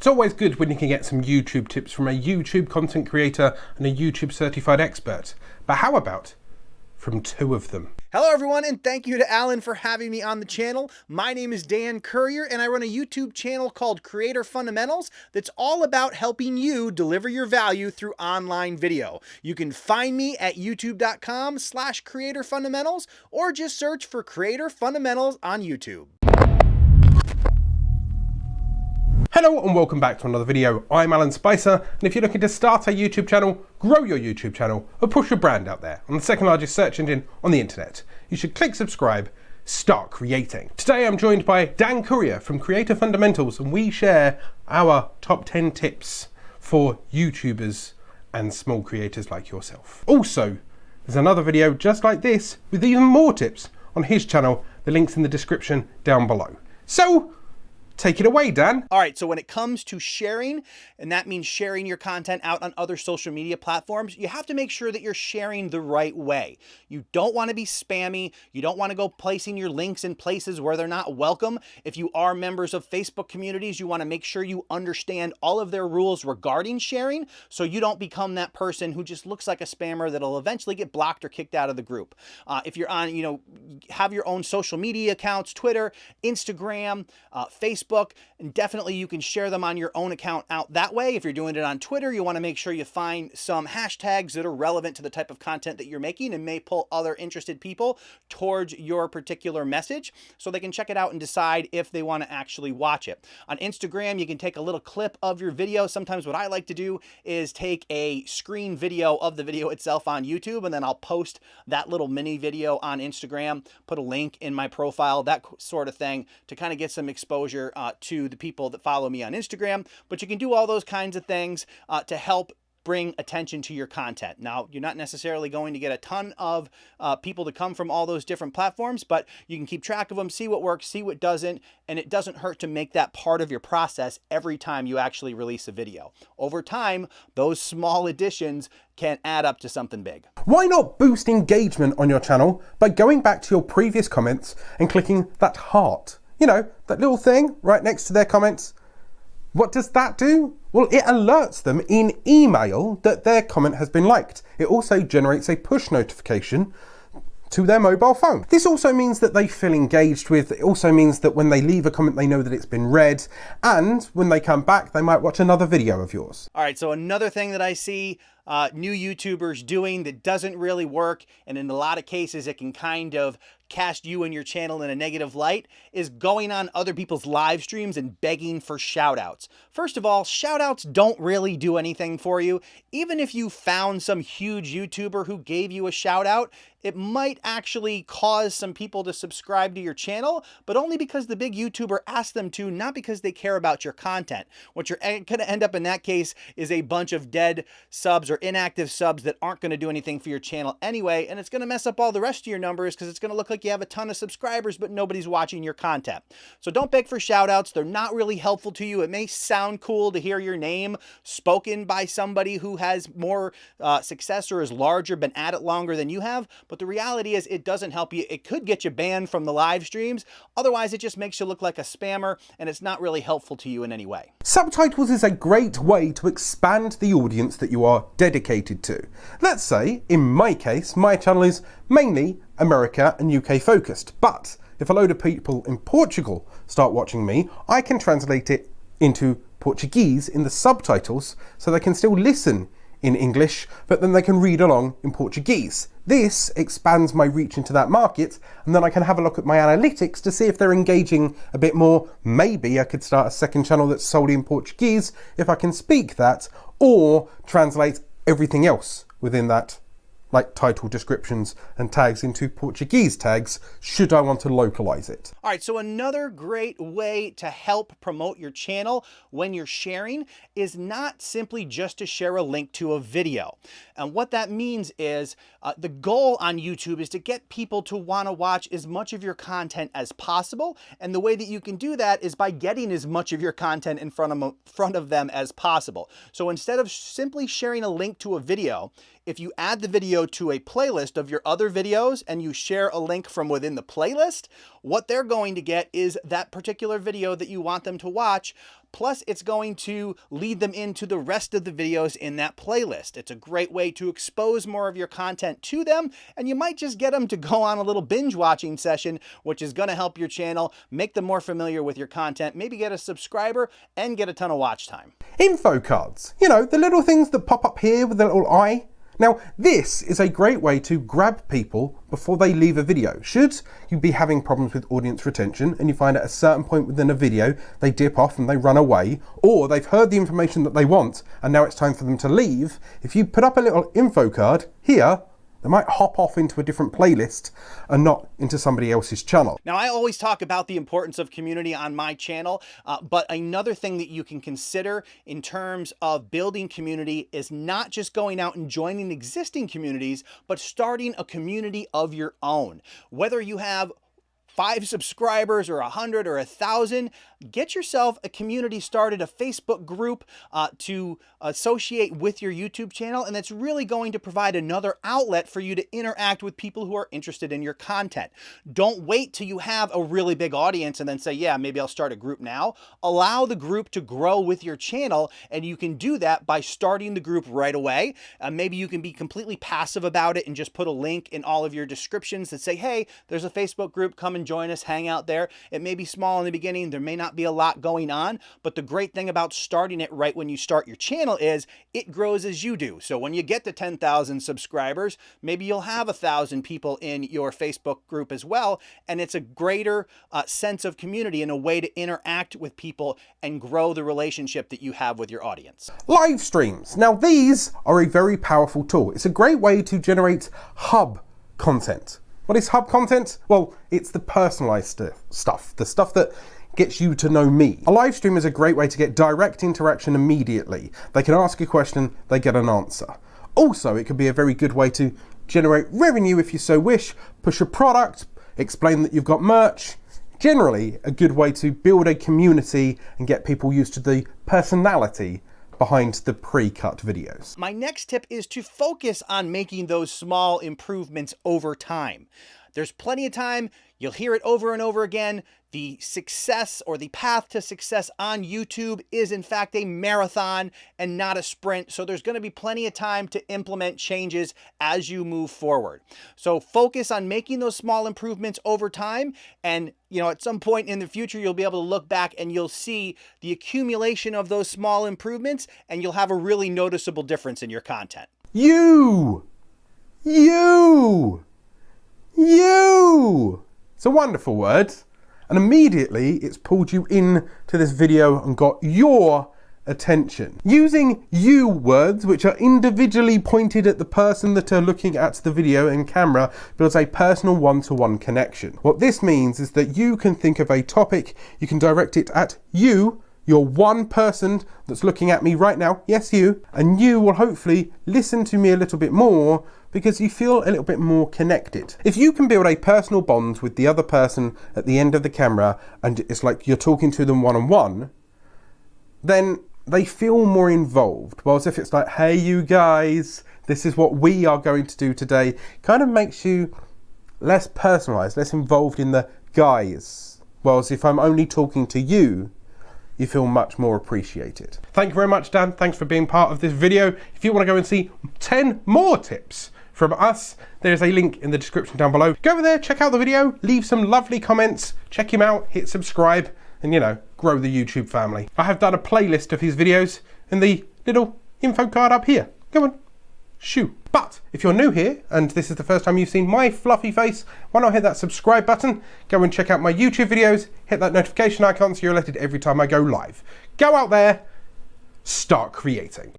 It's always good when you can get some YouTube tips from a YouTube content creator and a YouTube certified expert. But how about from two of them? Hello everyone, and thank you to Alan for having me on the channel. My name is Dan Currier and I run a YouTube channel called Creator Fundamentals that's all about helping you deliver your value through online video. You can find me at youtube.com/creatorfundamentals or just search for Creator Fundamentals on YouTube. Hello and welcome back to another video. I'm Alan Spicer, and if you're looking to start a YouTube channel, grow your YouTube channel, or push your brand out there on the second largest search engine on the internet, you should click subscribe, start creating. Today I'm joined by Dan Currier from Creator Fundamentals, and we share our top 10 tips for YouTubers and small creators like yourself. Also, there's another video just like this with even more tips on his channel. The link's in the description down below. So, take it away, Dan. All right, so when it comes to sharing, and that means sharing your content out on other social media platforms, you have to make sure that you're sharing the right way. You don't want to be spammy. You don't want to go placing your links in places where they're not welcome. If you are members of Facebook communities, you want to make sure you understand all of their rules regarding sharing so you don't become that person who just looks like a spammer that'll eventually get blocked or kicked out of the group. If you're on, have your own social media accounts, Twitter, Instagram, Facebook, and definitely you can share them on your own account out that way. If you're doing it on Twitter, you want to make sure you find some hashtags that are relevant to the type of content that you're making and may pull other interested people towards your particular message so they can check it out and decide if they want to actually watch it. On Instagram, you can take a little clip of your video. Sometimes what I like to do is take a screen video of the video itself on YouTube, and then I'll post that little mini video on Instagram, put a link in my profile, that sort of thing, to kind of get some exposure to the people that follow me on Instagram. But you can do all those kinds of things to help bring attention to your content. Now, you're not necessarily going to get a ton of people to come from all those different platforms, but you can keep track of them, see what works, see what doesn't, and it doesn't hurt to make that part of your process every time you actually release a video. Over time, those small additions can add up to something big. Why not boost engagement on your channel by going back to your previous comments and clicking that heart? You know, that little thing right next to their comments. What does that do? Well, it alerts them in email that their comment has been liked. It also generates a push notification to their mobile phone. This also means that they feel engaged with. It also means that when they leave a comment, they know that it's been read. And when they come back, they might watch another video of yours. All right, so another thing that I see new YouTubers doing that doesn't really work, and in a lot of cases it can kind of cast you and your channel in a negative light, is going on other people's live streams and begging for shout outs. First of all, shout outs don't really do anything for you. Even if you found some huge YouTuber who gave you a shout out, it might actually cause some people to subscribe to your channel, but only because the big YouTuber asked them to, not because they care about your content. What you're going to end up in that case is a bunch of dead subs or inactive subs that aren't going to do anything for your channel anyway, and it's going to mess up all the rest of your numbers because it's going to look like you have a ton of subscribers, but nobody's watching your content. So don't beg for shout outs. They're not really helpful to you. It may sound cool to hear your name spoken by somebody who has more success or is larger, been at it longer than you have, but the reality is it doesn't help you. It could get you banned from the live streams. Otherwise, it just makes you look like a spammer, and it's not really helpful to you in any way. Subtitles is a great way to expand the audience that you are dedicated to. Let's say, in my case, my channel is mainly America and UK focused, but if a load of people in Portugal start watching me, I can translate it into Portuguese in the subtitles so they can still listen in English, but then they can read along in Portuguese. This expands my reach into that market, and then I can have a look at my analytics to see if they're engaging a bit more. Maybe I could start a second channel that's solely in Portuguese if I can speak that, or translate everything else within that, like title descriptions and tags, into Portuguese tags, should I want to localize it. All right, so another great way to help promote your channel when you're sharing is not simply just to share a link to a video. And what that means is the goal on YouTube is to get people to want to watch as much of your content as possible. And the way that you can do that is by getting as much of your content in front of them as possible. So instead of simply sharing a link to a video, if you add the video video to a playlist of your other videos and you share a link from within the playlist, what they're going to get is that particular video that you want them to watch. Plus, it's going to lead them into the rest of the videos in that playlist. It's a great way to expose more of your content to them, and you might just get them to go on a little binge watching session, which is going to help your channel, make them more familiar with your content, maybe get a subscriber, and get a ton of watch time. Info cards. You know, the little things that pop up here with the little eye. Now, this is a great way to grab people before they leave a video. Should you be having problems with audience retention and you find at a certain point within a video they dip off and they run away, or they've heard the information that they want and now it's time for them to leave, if you put up a little info card here, they might hop off into a different playlist and not into somebody else's channel. Now, I always talk about the importance of community on my channel, but another thing that you can consider in terms of building community is not just going out and joining existing communities, but starting a community of your own. Whether you have 5 subscribers or 100 or 1,000, get yourself a community started, a Facebook group to associate with your YouTube channel, and that's really going to provide another outlet for you to interact with people who are interested in your content. Don't wait till you have a really big audience and then say, yeah, maybe I'll start a group now. Allow the group to grow with your channel, and you can do that by starting the group right away. Maybe you can be completely passive about it and just put a link in all of your descriptions that say, hey, there's a Facebook group, come and join us, hang out there. It may be small in the beginning, there may not be a lot going on, but the great thing about starting it right when you start your channel is it grows as you do. So when you get to 10,000 subscribers, maybe you'll have 1,000 people in your Facebook group as well, and it's a greater sense of community and a way to interact with people and grow the relationship that you have with your audience. Live streams. Now, these are a very powerful tool. It's a great way to generate hub content. What is hub content? Well, it's the personalized stuff, the stuff that gets you to know me. A live stream is a great way to get direct interaction immediately. They can ask a question, they get an answer. Also, it can be a very good way to generate revenue if you so wish, push a product, explain that you've got merch. Generally, a good way to build a community and get people used to the personality behind the pre-cut videos. My next tip is to focus on making those small improvements over time. There's plenty of time. You'll hear it over and over again. The success or the path to success on YouTube is in fact a marathon and not a sprint. So there's going to be plenty of time to implement changes as you move forward. So focus on making those small improvements over time. And at some point in the future, you'll be able to look back and you'll see the accumulation of those small improvements, and you'll have a really noticeable difference in your content. You! It's a wonderful word. And immediately it's pulled you in to this video and got your attention. Using you words, which are individually pointed at the person that are looking at the video and camera, builds a personal one-to-one connection. What this means is that you can think of a topic, you can direct it at you, you're one person that's looking at me right now, yes you, and you will hopefully listen to me a little bit more because you feel a little bit more connected. If you can build a personal bond with the other person at the end of the camera and it's like you're talking to them one-on-one, then they feel more involved. Whereas if it's like, hey you guys, this is what we are going to do today, kind of makes you less personalized, less involved in the guys. Whereas if I'm only talking to you, you feel much more appreciated. Thank you very much, Dan. Thanks for being part of this video. If you want to go and see 10 more tips from us, there's a link in the description down below. Go over there, check out the video, leave some lovely comments, check him out, hit subscribe, and grow the YouTube family. I have done a playlist of his videos in the little info card up here. Go on, shoo. But if you're new here and this is the first time you've seen my fluffy face, why not hit that subscribe button, go and check out my YouTube videos, hit that notification icon so you're alerted every time I go live. Go out there, start creating.